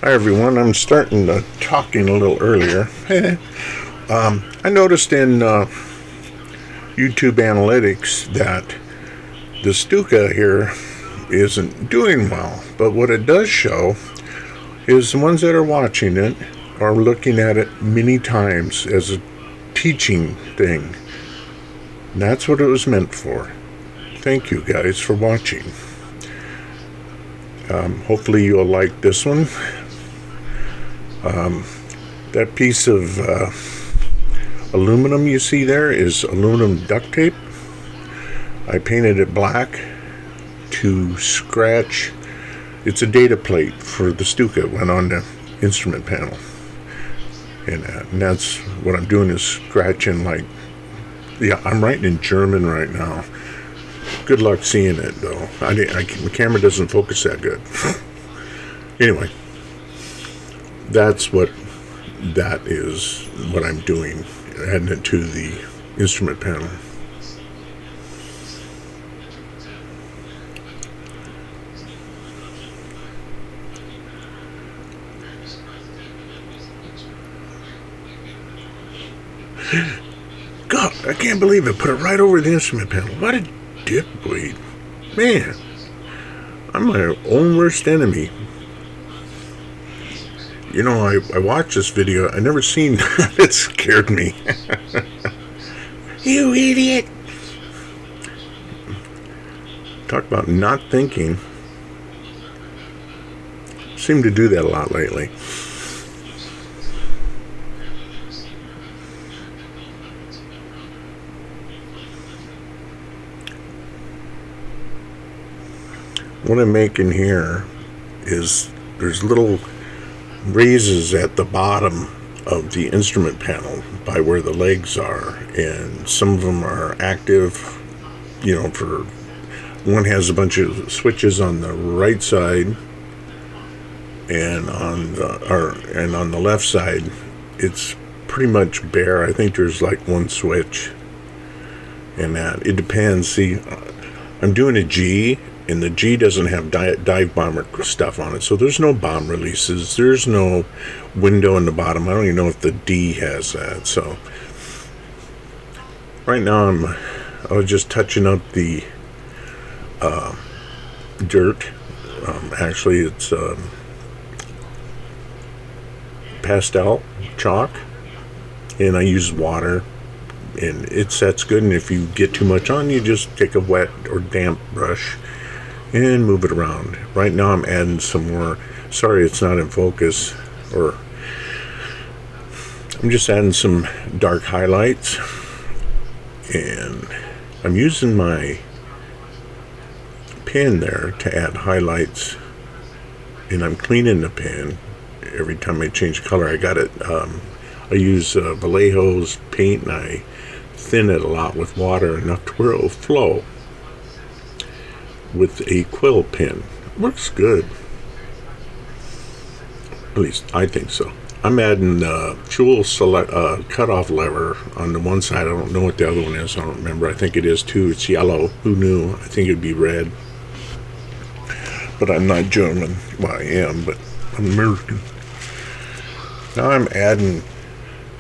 Hi everyone, I'm starting talking a little earlier. I noticed in YouTube analytics that the Stuka here isn't doing well, but what it does show is the ones that are watching it are looking at it many times as a teaching thing. And that's what it was meant for. Thank you guys for watching. Hopefully you'll like this one. That piece of aluminum you see there is aluminum duct tape. I painted it black to scratch. It's a data plate for the Stuka. It went on the instrument panel. And that's what I'm doing is scratching I'm writing in German right now. Good luck seeing it though. The camera doesn't focus that good. Anyway. That's what I'm doing, adding it to the instrument panel. God, I can't believe it. Put it right over the instrument panel. What a dipweed. Man, I'm my own worst enemy. You know, I watched this video. I never seen that. It scared me. You idiot! Talk about not thinking. Seem to do that a lot lately. What I'm making here is there's little raises at the bottom of the instrument panel by where the legs are, and some of them are active. For one has a bunch of switches on the right side, and on the left side it's pretty much bare. I think there's like one switch, and that it depends. See, I'm doing a G, and the G doesn't have dive bomber stuff on it, so there's no bomb releases. There's no window in the bottom. I don't even know if the D has that. So right now I was just touching up the dirt. Actually, it's pastel chalk, and I use water, and it sets good. And if you get too much on, you just take a wet or damp brush and move it around. Right now I'm adding some more. Sorry it's not in focus. Or I'm just adding some dark highlights, and I'm using my pen there to add highlights, and I'm cleaning the pen every time I change color. I got it. I use Vallejo's paint, and I thin it a lot with water, enough to where it will flow. With a quill pen. Works good. At least I think so. I'm adding the jewel cutoff lever on the one side. I don't know what the other one is. I don't remember. I think it is too. It's yellow. Who knew? I think it'd be red. But I'm not German. Well, I am, but I'm American. Now I'm adding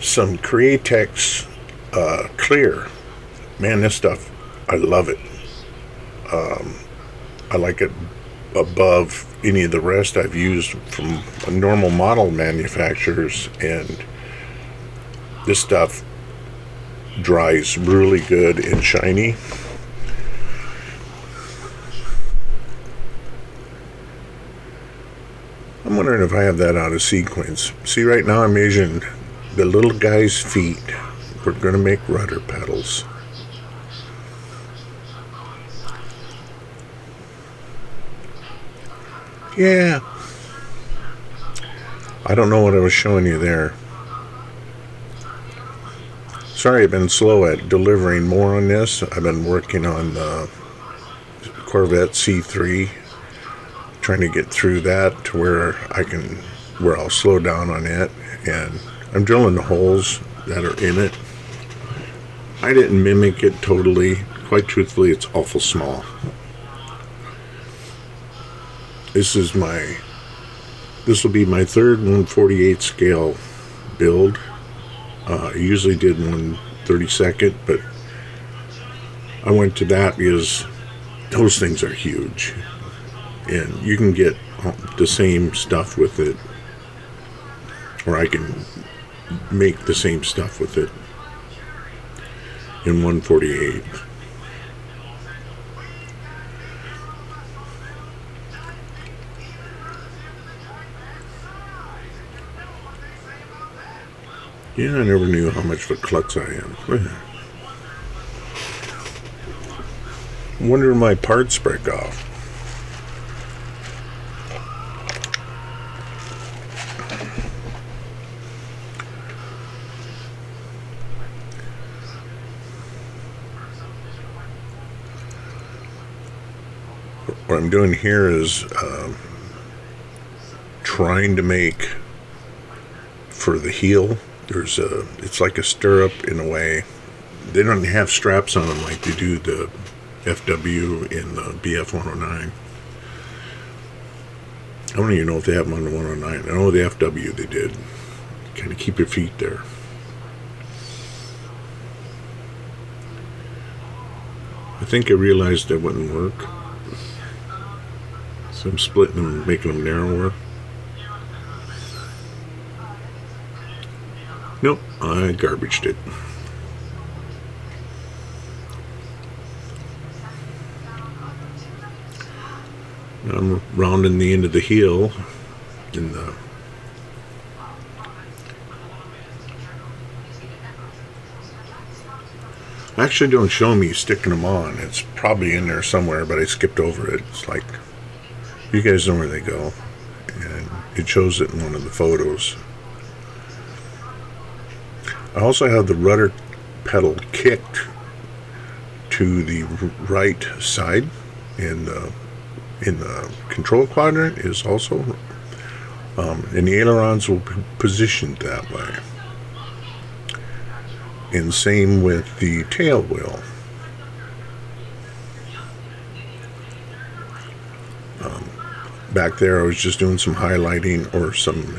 some Createx clear. Man, this stuff, I love it. I like it above any of the rest I've used from normal model manufacturers, and this stuff dries really good and shiny. I'm wondering if I have that out of sequence. See, right now I'm measuring the little guy's feet. We're going to make rudder pedals. Yeah. I don't know what I was showing you there. Sorry, I've been slow at delivering more on this. I've been working on the Corvette C3, trying to get through that to where I'll slow down on it, and I'm drilling the holes that are in it. I didn't mimic it totally. Quite truthfully, it's awful small. This is my This will be my third 1/48 scale build. I usually did 1/32, but I went to that because those things are huge, and you can get the same stuff with it, or I can make the same stuff with it in 1/48. Yeah, I never knew how much of a klutz I am. I wonder if my parts break off. What I'm doing here is trying to make for the heel. It's like a stirrup in a way. They don't have straps on them like they do the FW in the BF 109. I don't even know if they have them on the 109. I know the FW they did. Kind of keep your feet there. I think I realized that wouldn't work. So I'm splitting them, making them narrower. Nope, I garbaged it. Now I'm rounding the end of the heel in the actually don't show me sticking them on. It's probably in there somewhere, but I skipped over it. It's like, you guys know where they go, and it shows it in one of the photos. I also have the rudder pedal kicked to the right side, and in the control quadrant is also, and the ailerons will be positioned that way. And same with the tail wheel. Back there I was just doing some highlighting or some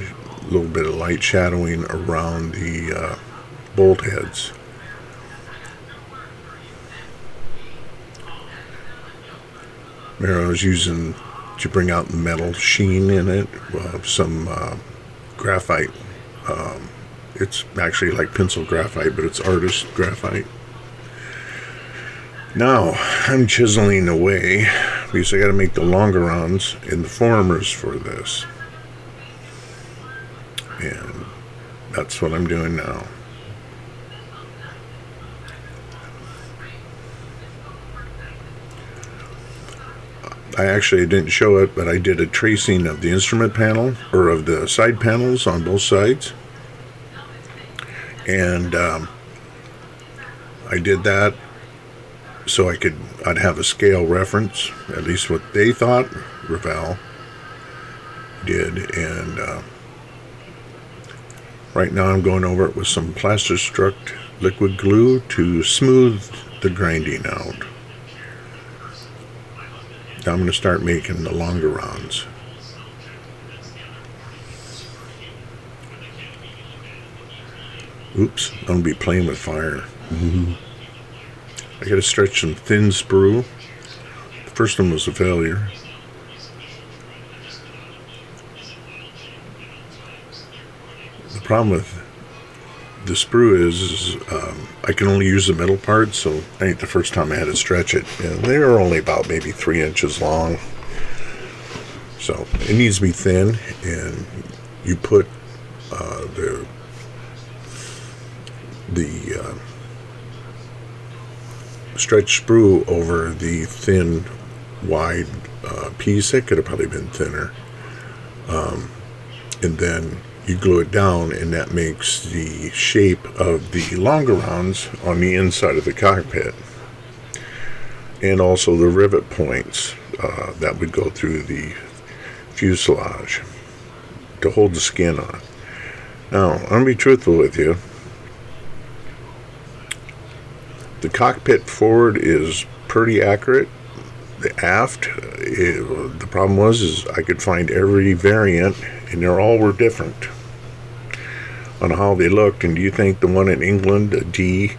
little bit of light shadowing around the bolt heads. There I was using to bring out the metal sheen in it, some graphite. It's actually like pencil graphite, but it's artist graphite. Now I'm chiseling away because I got to make the longerons and the formers for this, and that's what I'm doing now. I actually didn't show it, but I did a tracing of the instrument panel, or of the side panels on both sides. And I did that so I'd have a scale reference, at least what they thought Revell did. And right now I'm going over it with some Plastistruct liquid glue to smooth the grinding out. Now I'm going to start making the longerons. Oops, I'm going to be playing with fire. I got to stretch some thin sprue. The first one was a failure. The problem with the sprue is I can only use the middle part, so I think the first time I had to stretch it, and they were only about maybe 3 inches long. So it needs to be thin, and you put the stretch sprue over the thin, wide piece. That could have probably been thinner. And then you glue it down, and that makes the shape of the longerons on the inside of the cockpit, and also the rivet points that would go through the fuselage to hold the skin on. Now, I'm going to be truthful with you. The cockpit forward is pretty accurate. The aft, the problem is I could find every variant, and they all were different on how they looked. And do you think the one in England, the D,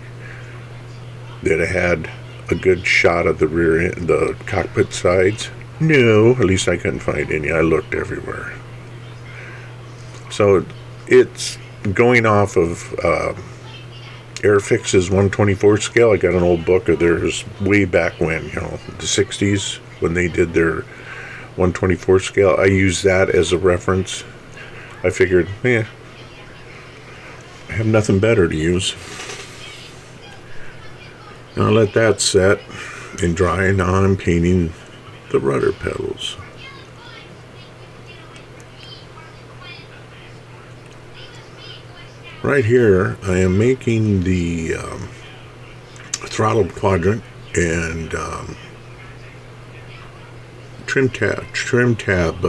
that had a good shot of the rear end, the cockpit sides? No, at least I couldn't find any. I looked everywhere. So it's going off of Airfix's 1/24 scale. I got an old book of theirs way back when, the 60s, when they did their 1/24 scale. I used that as a reference. I figured, I have nothing better to use. Now let that set and dry. Now I'm painting the rudder pedals. Right here, I am making the throttle quadrant and trim tab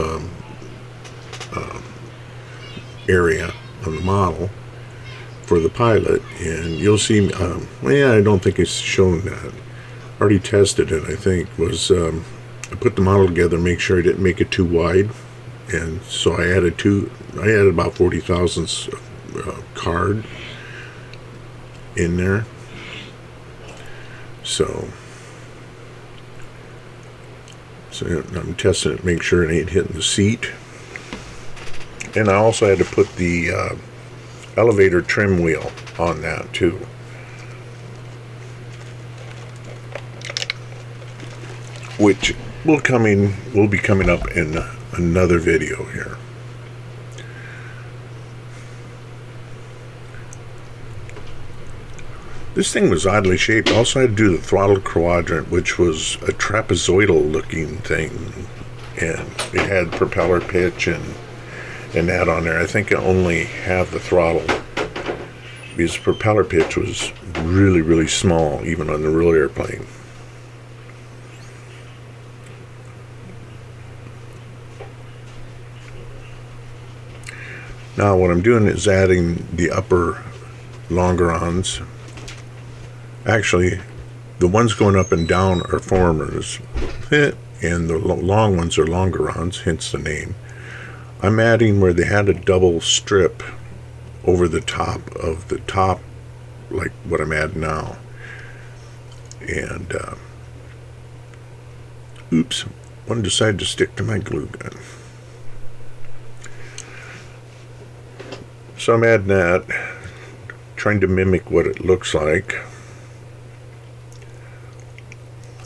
area on the model for the pilot, and you'll see. I don't think it's shown that. Already tested it. I think was I put the model together, make sure I didn't make it too wide, and so I added about 40 thousandths card in there. So I'm testing it, make sure it ain't hitting the seat. And I also had to put the elevator trim wheel on that too. Which will be coming up in another video here. This thing was oddly shaped. Also had to do the throttle quadrant, which was a trapezoidal looking thing, and it had propeller pitch and that on there. I think it only had the throttle because the propeller pitch was really, really small, even on the real airplane. Now what I'm doing is adding the upper longerons. Actually, the ones going up and down are formers, and the long ones are longerons, hence the name. I'm adding where they had a double strip over the top of the top, like what I'm adding now. And, oops, one decided to stick to my glue gun. So I'm adding that, trying to mimic what it looks like.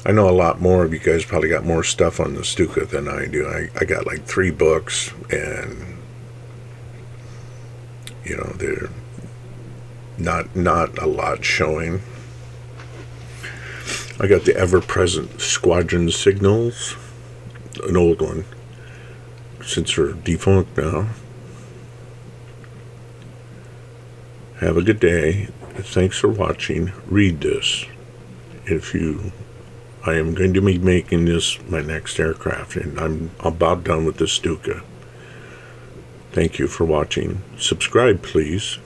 I know a lot more of you guys probably got more stuff on the Stuka than I do. I got like 3 books, and they're not a lot showing. I got the ever-present squadron signals, an old one, since they're defunct now. Have a good day. Thanks for watching. Read this. I am going to be making this my next aircraft, and I'm about done with the Stuka. Thank you for watching. Subscribe, please.